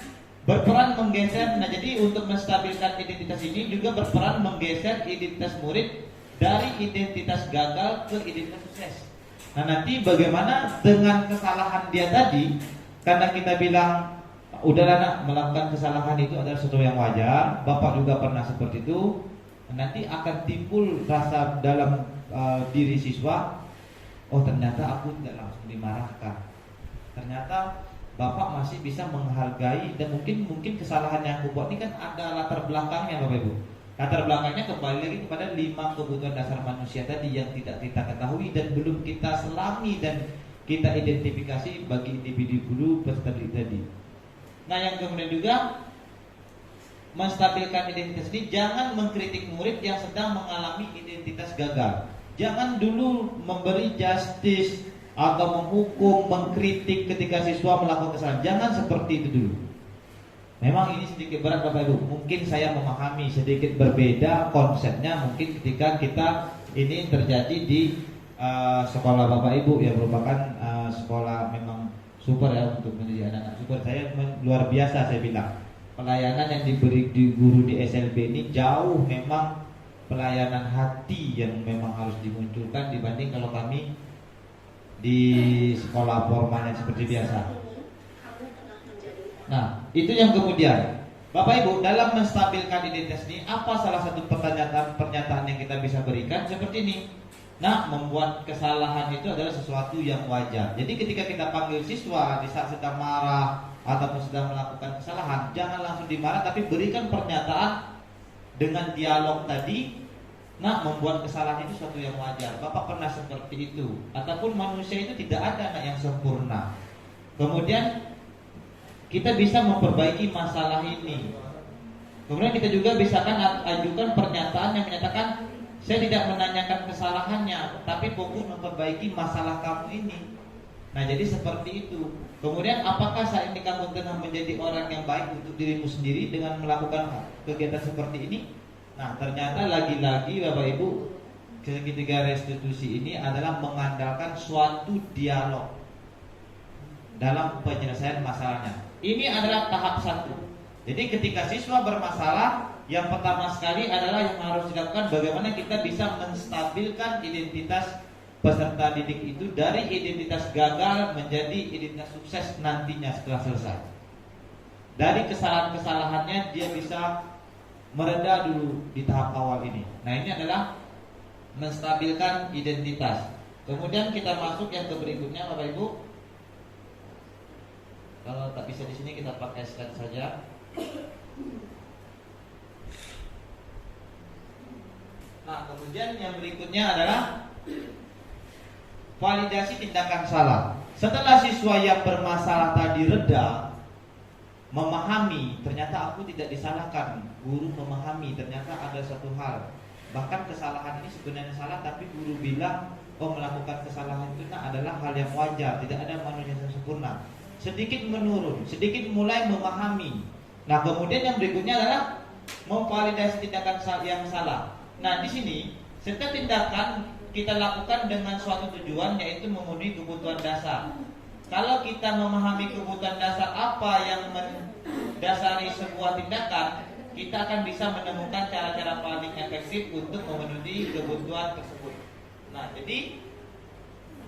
berperan menggeser. Nah, jadi untuk menstabilkan identitas ini juga berperan menggeser identitas murid dari identitas gagal ke identitas sukses. Nah, nanti bagaimana dengan kesalahan dia tadi? Karena kita bilang udahlah nak, melakukan kesalahan itu adalah sesuatu yang wajar, bapak juga pernah seperti itu. Nanti akan timbul rasa dalam diri siswa, oh ternyata aku tidak langsung dimarahkan, ternyata bapak masih bisa menghargai, dan mungkin kesalahan yang aku buat ini kan ada latar belakangnya, Bapak Ibu. Latar belakangnya kembali lagi kepada 5 kebutuhan dasar manusia tadi yang tidak kita ketahui dan belum kita selami dan kita identifikasi bagi individu dulu peserta didik tadi. Nah, yang kemudian juga menstabilkan identitas ini, jangan mengkritik murid yang sedang mengalami identitas gagal. Jangan dulu memberi justice atau menghukum, mengkritik ketika siswa melakukan kesalahan. Jangan seperti itu dulu. Memang ini sedikit berat, Bapak Ibu. Mungkin saya memahami sedikit berbeda konsepnya mungkin ketika kita ini terjadi di sekolah Bapak Ibu yang merupakan sekolah memang super ya untuk mendidik anak-anak super. Saya luar biasa, saya bilang pelayanan yang diberi di guru di SLB ini jauh memang pelayanan hati yang memang harus dimunculkan dibanding kalau kami di sekolah formal yang seperti biasa. Nah, itu yang kemudian Bapak Ibu dalam menstabilkan identitas ini, apa salah satu pernyataan yang kita bisa berikan seperti ini. Nah, membuat kesalahan itu adalah sesuatu yang wajar. Jadi ketika kita panggil siswa di saat sedang marah ataupun sedang melakukan kesalahan, jangan langsung dimarah, tapi berikan pernyataan dengan dialog tadi. Nah, membuat kesalahan itu sesuatu yang wajar. Bapak pernah seperti itu. Ataupun manusia itu tidak ada yang sempurna. Kemudian kita bisa memperbaiki masalah ini. Kemudian kita juga bisa ajukan pernyataan yang menyatakan, saya tidak menanyakan kesalahannya, tapi fokus memperbaiki masalah kamu ini. Nah, jadi seperti itu. Kemudian apakah saat ini kamu tengah menjadi orang yang baik untuk dirimu sendiri dengan melakukan kegiatan seperti ini? Nah, ternyata lagi-lagi Bapak Ibu, ketiga restitusi ini adalah mengandalkan suatu dialog dalam penyelesaian masalahnya. Ini adalah tahap 1. Jadi ketika siswa bermasalah, yang pertama sekali adalah yang harus dilakukan bagaimana kita bisa menstabilkan identitas peserta didik itu dari identitas gagal menjadi identitas sukses nantinya setelah selesai. Dari kesalahan-kesalahannya dia bisa mereda dulu di tahap awal ini. Nah, ini adalah menstabilkan identitas. Kemudian kita masuk yang ke berikutnya, Bapak Ibu. Kalau tak bisa di sini kita pakai slide saja. Nah, kemudian yang berikutnya adalah validasi tindakan salah. Setelah siswa yang bermasalah tadi reda, memahami, ternyata aku tidak disalahkan. Guru memahami, ternyata ada satu hal. Bahkan kesalahan ini sebenarnya salah, tapi guru bilang, oh, melakukan kesalahan itu adalah hal yang wajar, tidak ada manusia yang sempurna. Sedikit menurun, sedikit mulai memahami. Nah, kemudian yang berikutnya adalah memvalidasi tindakan yang salah. Nah, di sini setiap tindakan kita lakukan dengan suatu tujuan, yaitu memenuhi kebutuhan dasar. Kalau kita memahami kebutuhan dasar apa yang mendasari sebuah tindakan, kita akan bisa menemukan cara-cara paling efektif untuk memenuhi kebutuhan tersebut. Nah, jadi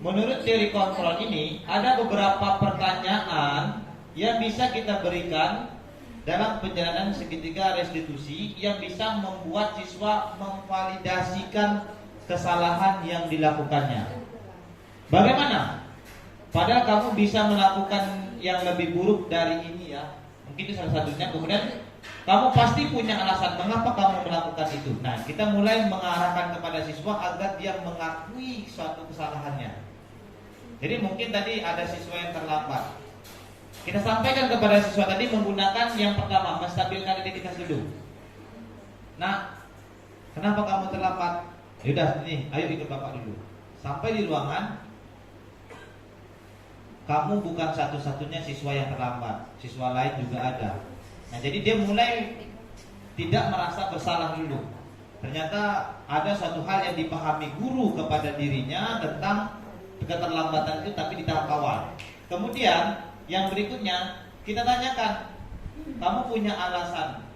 menurut teori kontrol ini ada beberapa pertanyaan yang bisa kita berikan dalam perjalanan segitiga restitusi yang bisa membuat siswa memvalidasikan kesalahan yang dilakukannya. Bagaimana? Padahal kamu bisa melakukan yang lebih buruk dari ini ya. Mungkin itu salah satunya. Kemudian kamu pasti punya alasan mengapa kamu melakukan itu. Nah, kita mulai mengarahkan kepada siswa agar dia mengakui suatu kesalahannya. Jadi mungkin tadi ada siswa yang terlambat. Kita sampaikan kepada siswa tadi menggunakan yang pertama, menstabilkan identitas dulu. Nah, kenapa kamu terlambat? Yaudah, nih, ayo ikut bapak dulu. Sampai di ruangan, kamu bukan satu-satunya siswa yang terlambat. Siswa lain juga ada. Nah, jadi dia mulai tidak merasa bersalah dulu. Ternyata ada suatu hal yang dipahami guru kepada dirinya tentang keterlambatan itu, tapi di tahap awal. Kemudian yang berikutnya kita tanyakan, kamu punya alasan?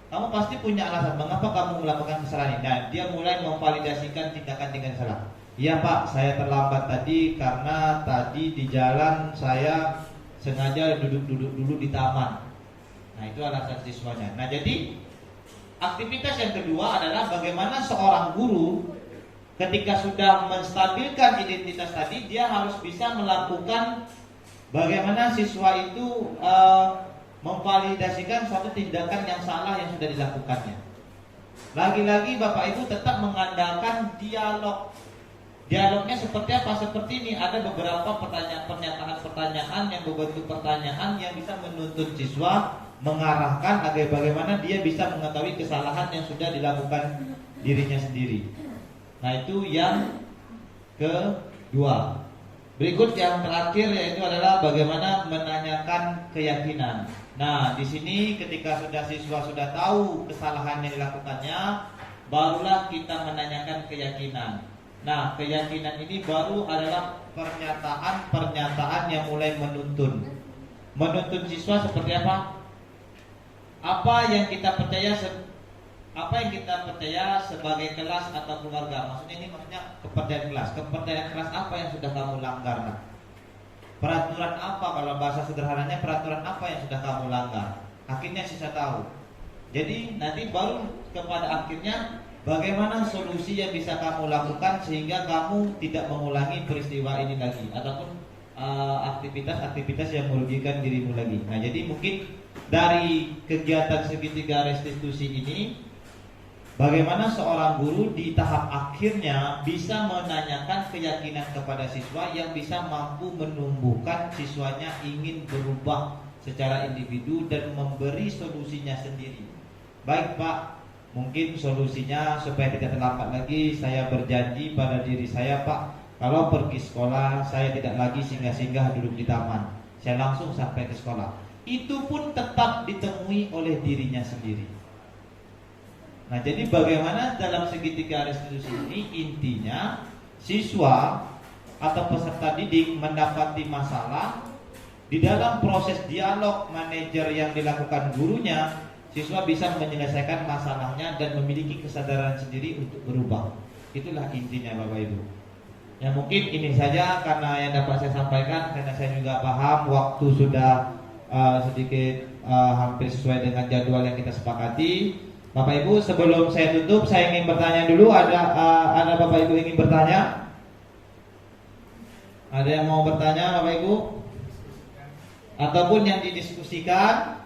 Kamu pasti punya alasan mengapa kamu melakukan kesalahan ini. Nah, dia mulai memvalidasikan tindakan salah. Iya Pak, saya terlambat tadi karena tadi di jalan saya sengaja duduk-duduk dulu di taman. Nah, itu alasan siswanya. Nah, jadi aktivitas yang kedua adalah bagaimana seorang guru ketika sudah menstabilkan identitas tadi, dia harus bisa melakukan bagaimana siswa itu memvalidasikan suatu tindakan yang salah yang sudah dilakukannya. Lagi-lagi Bapak Ibu tetap mengandalkan dialog. Dialognya seperti apa? Seperti ini, ada beberapa pernyataan-pertanyaan yang berbentuk pertanyaan yang bisa menuntut siswa mengarahkan agar bagaimana dia bisa mengetahui kesalahan yang sudah dilakukan dirinya sendiri. Nah, itu yang kedua. Berikut yang terakhir yaitu adalah bagaimana menanyakan keyakinan. Nah, di sini ketika siswa sudah tahu kesalahan yang dilakukannya, barulah kita menanyakan keyakinan. Nah, keyakinan ini baru adalah pernyataan yang mulai menuntun siswa seperti apa? Apa yang kita percaya sebagai kelas atau keluarga. Maksudnya kepercayaan kelas. Kepercayaan kelas apa yang sudah kamu langgar? Nah, peraturan apa, kalau bahasa sederhananya peraturan apa yang sudah kamu langgar? Akhirnya siswa tahu. Jadi nanti baru kepada akhirnya bagaimana solusi yang bisa kamu lakukan sehingga kamu tidak mengulangi peristiwa ini lagi ataupun aktivitas-aktivitas yang merugikan dirimu lagi. Nah, jadi mungkin dari kegiatan segitiga restitusi ini, bagaimana seorang guru di tahap akhirnya bisa menanyakan keyakinan kepada siswa yang bisa mampu menumbuhkan siswanya ingin berubah secara individu dan memberi solusinya sendiri. Baik Pak, mungkin solusinya supaya tidak terlambat lagi, saya berjanji pada diri saya Pak, kalau pergi sekolah saya tidak lagi singgah-singgah duduk di taman, saya langsung sampai ke sekolah. Itu pun tetap ditemui oleh dirinya sendiri. Nah, jadi bagaimana dalam segitiga restitusi ini intinya siswa atau peserta didik mendapati masalah, di dalam proses dialog manajer yang dilakukan gurunya, siswa bisa menyelesaikan masalahnya dan memiliki kesadaran sendiri untuk berubah. Itulah intinya Bapak Ibu. Ya, mungkin ini saja karena yang dapat saya sampaikan, karena saya juga paham waktu sudah sedikit hampir sesuai dengan jadwal yang kita sepakati. Bapak Ibu, sebelum saya tutup, saya ingin bertanya dulu. Ada Bapak Ibu ingin bertanya? Ada yang mau bertanya, Bapak Ibu? Ataupun yang didiskusikan?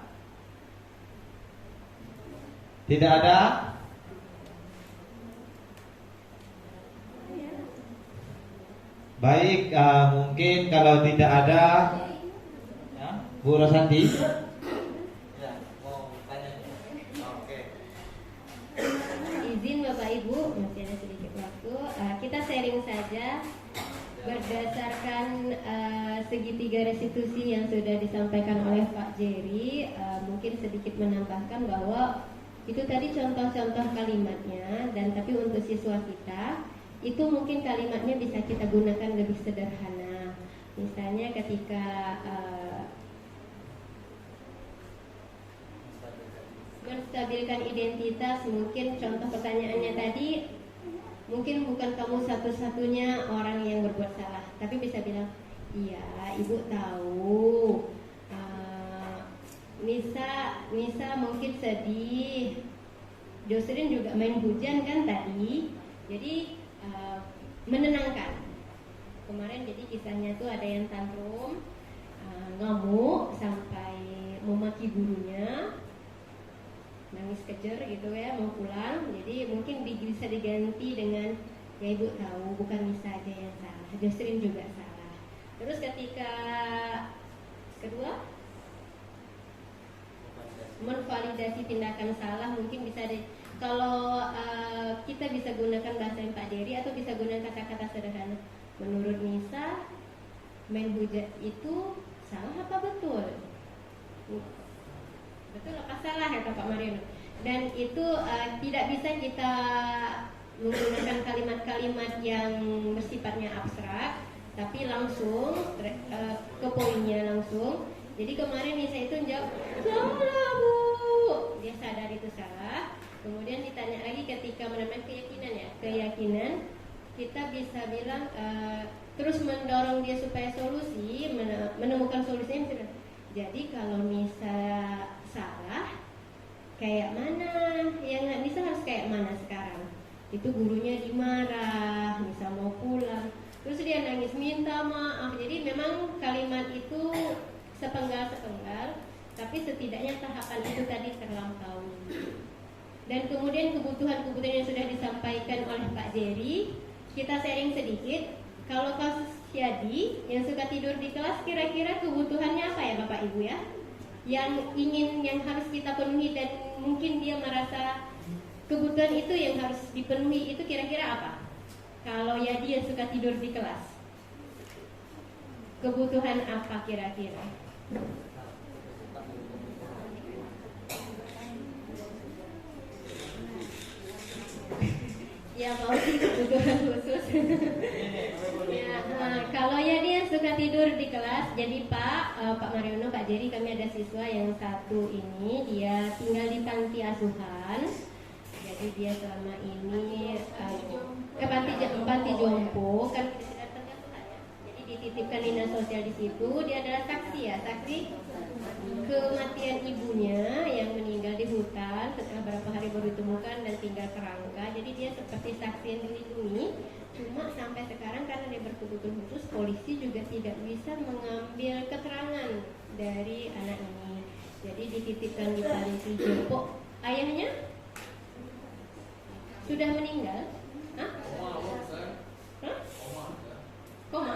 Tidak ada? Baik, mungkin kalau tidak ada, ya, Bu Rosanti. Izin Bapak Ibu, masih ada sedikit waktu. Kita sharing saja berdasarkan segitiga restitusi yang sudah disampaikan oleh Pak Jerry. Mungkin sedikit menambahkan bahwa itu tadi contoh-contoh kalimatnya, dan tapi untuk siswa kita itu mungkin kalimatnya bisa kita gunakan lebih sederhana. Misalnya ketika menstabilkan identitas, mungkin contoh pertanyaannya tadi, mungkin bukan kamu satu-satunya orang yang berbuat salah, tapi bisa bilang, iya ibu tahu, Nisa mungkin sedih, Josrin juga main hujan kan tadi, jadi menenangkan. Kemarin jadi kisahnya tuh ada yang tantrum, ngamuk sampai memaki gurunya, nangis kejer gitu ya, mau pulang. Jadi mungkin bisa diganti dengan, ya ibu tahu bukan Nisa aja yang salah, Josrin juga salah. Terus ketika kedua, menvalidasi tindakan salah, mungkin bisa kalau kita bisa gunakan bahasa Pak Dery atau bisa gunakan kata-kata sederhana. Menurut Nisa, main hujan itu salah apa betul? Betul apa salah kata Pak Mariono. Dan itu tidak bisa kita menggunakan kalimat-kalimat yang bersifatnya abstrak, tapi langsung ke poinnya langsung. Jadi kemarin Nisa itu jawab, salah Bu. Dia sadar itu salah. Kemudian ditanya lagi ketika menambah keyakinan ya, keyakinan kita bisa bilang terus mendorong dia supaya solusi, menemukan solusinya. Jadi kalau Nisa salah, kayak mana? Yang Nisa harus kayak mana sekarang? Itu gurunya dimarah, Nisa mau pulang, terus dia nangis minta maaf. Jadi memang kalimat itu sepenggal-sepenggal, tapi setidaknya tahapan itu tadi terlampaui. Dan kemudian kebutuhan-kebutuhan yang sudah disampaikan oleh Pak Jerry, kita sharing sedikit. Kalau kasus Yadi yang suka tidur di kelas, kira-kira kebutuhannya apa ya Bapak Ibu ya? Yang harus kita penuhi, dan mungkin dia merasa kebutuhan itu yang harus dipenuhi, itu kira-kira apa? Kalau Yadi yang suka tidur di kelas, kebutuhan apa kira-kira? Ya mau sih kebutuhan khusus. Ya, kalau ya dia suka tidur di kelas. Jadi Pak Mariono, Pak Jerry, kami ada siswa yang satu ini dia tinggal di panti asuhan. Jadi dia selama ini panti jompo kan tidak tergantung ya. Jadi dititipkan dinas sosial di situ. Dia adalah saksi ya, saksi kematian ibunya yang meninggal di hutan setelah berapa hari baru ditemukan dan tinggal kerangka. Jadi dia seperti saksi yang dilindungi. Cuma sampai sekarang karena dia berkebutuhan khusus, polisi juga tidak bisa mengambil keterangan dari anak ini. Jadi dititipkan di panti jompo. Ayahnya sudah meninggal. Hah? Koma?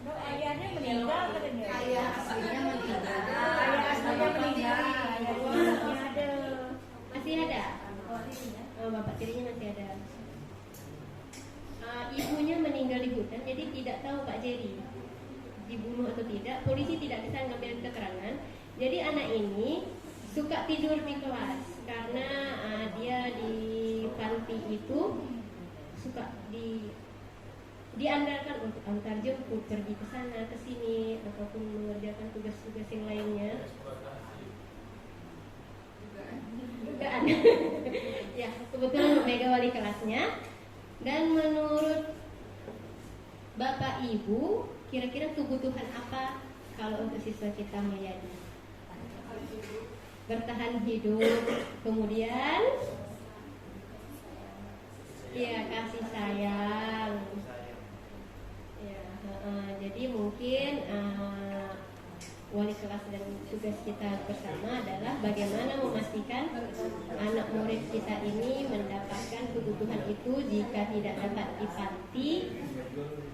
Ayahnya meninggal katanya. Ayah aslinya meninggal. Ayah aslinya meninggal. Masih ada? Oh, bapak tirinya masih ada. Ibunya meninggal di hutan, jadi tidak tahu Pak Jerry dibunuh atau tidak. Polisi tidak bisa mengambil keterangan. Jadi anak ini suka tidur di kelas karena dia di panti itu suka diandalkan untuk antar jemput, pergi ke sana ke sini ataupun mengerjakan tugas-tugas yang lainnya. Dugaan. Ya, kebetulan Mega wali kelasnya. Dan menurut Bapak Ibu, kira-kira kebutuhan apa kalau untuk siswa kita Mulyadi? bertahan hidup, kemudian ya kasih sayang. Ya, jadi mungkin wali kelas dan tugas kita bersama adalah bagaimana memastikan anak murid kita ini mendapatkan kebutuhan itu. Jika tidak dapat di panti,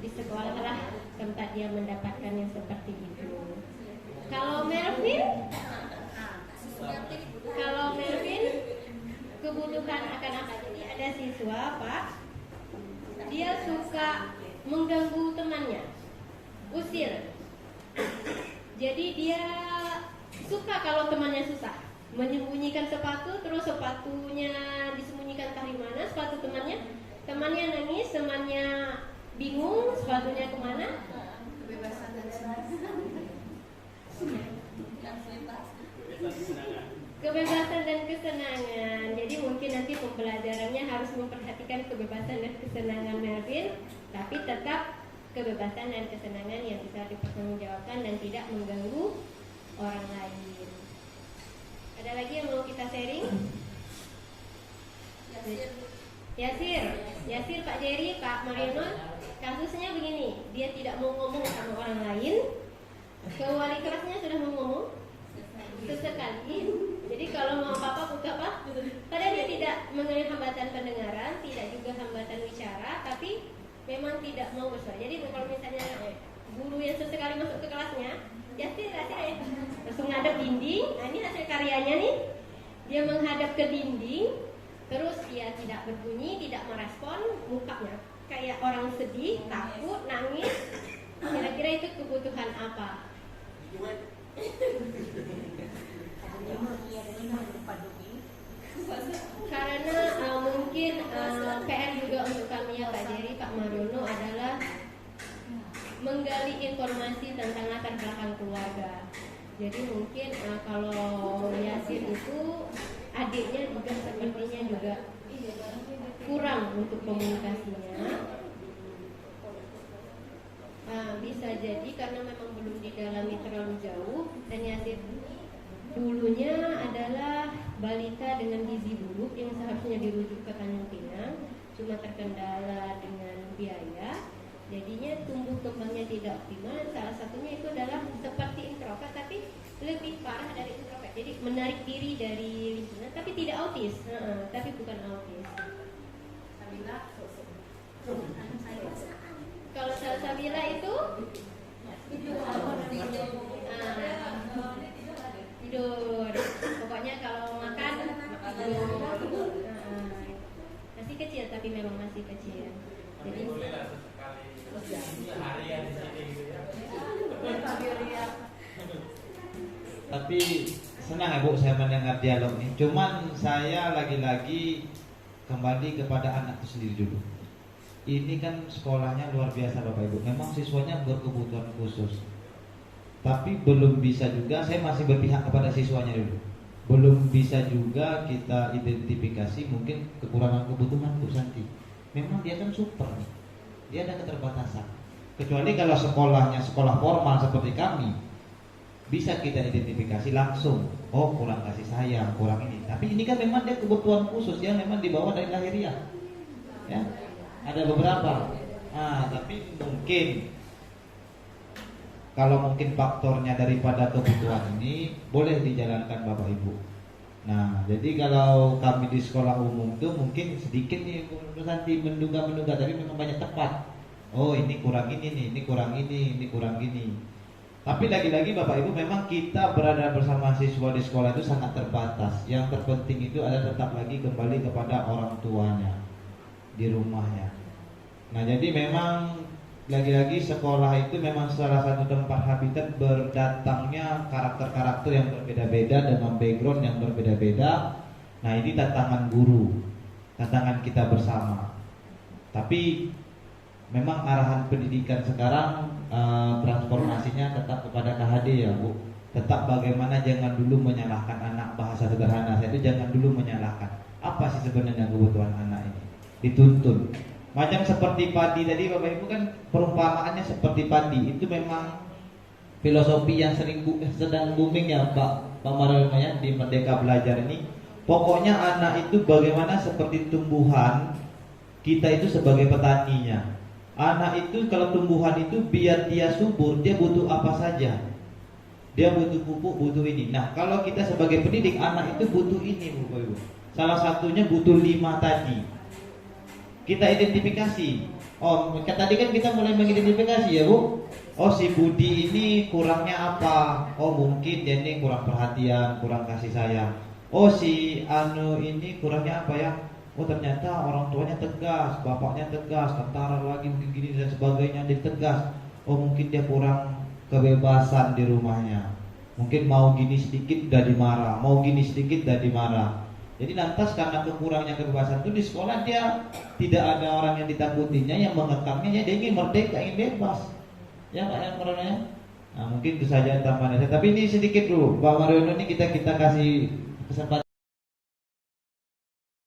di sekolah lah tempat dia mendapatkan yang seperti itu. Kalau Melvin kebutuhan akan apa? Jadi ada siswa Pak, dia suka mengganggu temannya, usir. Jadi dia suka kalau temannya susah, menyembunyikan sepatu, terus sepatunya disembunyikan entah di mana, sepatu temannya nangis, temannya bingung, sepatunya kemana? Kebebasan dan Kebebasan dan kesenangan. Jadi mungkin nanti pembelajarannya harus memperhatikan kebebasan dan kesenangan Melvin, tapi tetap kebebasan dan kesenangan yang bisa dipertanggungjawabkan dan tidak mengganggu orang lain. Ada lagi yang mau kita sharing? Yasir, Pak Jerry, Pak Mariono, kasusnya begini, dia tidak mau ngomong sama orang lain, ke wali kelasnya sudah mau ngomong sesekali. Jadi kalau mau apa-apa buka apa? Padahal dia tidak mengenai hambatan pendengaran, tidak juga hambatan wicara, tapi memang tidak mau bersuara. Jadi kalau misalnya guru yang sesekali masuk ke kelasnya, Yasir langsung ngadep dinding. Nah ini hasil karyanya nih, dia menghadap ke dinding, terus dia tidak berbunyi, tidak merespon, mukanya kayak orang sedih, takut, nangis. Kira-kira itu kebutuhan apa? Karena mungkin PR juga untuk kami ya Pak Jerry, Pak Mariono adalah menggali informasi tentang latar belakang keluarga. Jadi mungkin kalau Yasir itu adiknya juga sepertinya juga kurang untuk komunikasinya. Bisa jadi karena memang belum didalami terlalu jauh, dan Yasir dulunya adalah balita dengan gizi buruk yang seharusnya dirujuk ke Tanjung Pinang, cuma terkendala dengan biaya, jadinya tumbuh kembangnya tidak optimal. Salah satunya itu adalah seperti introvert tapi lebih parah dari introvert, jadi menarik diri dari lingkungan tapi tidak autis, tapi bukan autis. Kalau Salsabila itu tidur. Pokoknya kalau makan tidur. Masih kecil tapi memang masih kecil. Jadi tapi senang ya Bu saya mendengar dialog ini. Cuman saya lagi-lagi kembali kepada anak itu sendiri dulu. Ini kan sekolahnya luar biasa Bapak Ibu. Memang siswanya berkebutuhan khusus. Tapi belum bisa juga, saya masih berpihak kepada siswanya dulu. Belum bisa juga kita identifikasi mungkin kekurangan kebutuhan Bu Santi. Memang dia kan super nih. Dia ada keterbatasan. Kecuali kalau sekolahnya sekolah formal seperti kami, bisa kita identifikasi langsung. Oh kurang kasih sayang, kurang ini. Tapi ini kan memang dia kebutuhan khusus yang memang dibawa dari lahiriah. Ya. Ada beberapa. Tapi mungkin kalau mungkin faktornya daripada kebutuhan ini boleh dijalankan Bapak Ibu. Nah, jadi kalau kami di sekolah umum itu mungkin sedikit nih nanti menduga-menduga, tapi memang banyak tepat. Oh, ini kurang ini nih, ini kurang ini kurang ini. Tapi lagi-lagi Bapak Ibu memang kita berada bersama siswa di sekolah itu sangat terbatas. Yang terpenting itu adalah tetap lagi kembali kepada orang tuanya di rumahnya. Nah, jadi memang lagi-lagi sekolah itu memang salah satu tempat habitat berdatangnya karakter-karakter yang berbeda-beda dengan background yang berbeda-beda. Nah, ini tantangan guru, tantangan kita bersama. Tapi memang arahan pendidikan sekarang transformasinya tetap kepada KHD ya Bu. Tetap bagaimana jangan dulu menyalahkan anak, bahasa sederhana saya itu jangan dulu menyalahkan. Apa sih sebenarnya kebutuhan anak ini? Dituntun. Macam seperti padi tadi Bapak Ibu kan perumpamaannya seperti padi. Itu memang filosofi yang sedang booming ya Pak Mariono ya di Merdeka Belajar ini. Pokoknya anak itu bagaimana seperti tumbuhan, kita itu sebagai petaninya. Anak itu kalau tumbuhan itu biar dia subur, dia butuh apa saja. Dia butuh pupuk, butuh ini. Nah, kalau kita sebagai pendidik, anak itu butuh ini, Bapak Ibu. Salah satunya butuh 5 tadi. Kita identifikasi. Oh, tadi kan kita mulai mengidentifikasi ya, Bu. Oh, si Budi ini kurangnya apa? Oh, mungkin dia ini kurang perhatian, kurang kasih sayang. Oh, si Anu ini kurangnya apa ya? Oh, ternyata orang tuanya tegas, bapaknya tegas, tentara lagi mungkin gini dan sebagainya, dia tegas. Oh, mungkin dia kurang kebebasan di rumahnya. Mungkin mau gini sedikit udah dimarah, mau gini sedikit udah dimarah. Jadi lantas karena kekurangnya kebebasan itu di sekolah dia tidak ada orang yang ditakutinya, yang mengekangnya, dia ingin merdeka, ingin bebas. Ya Pak yang Mariono. Nah, mungkin itu saja tambahan saya. Tapi ini sedikit dulu, Pak Mariono ini kita kasih kesempatan.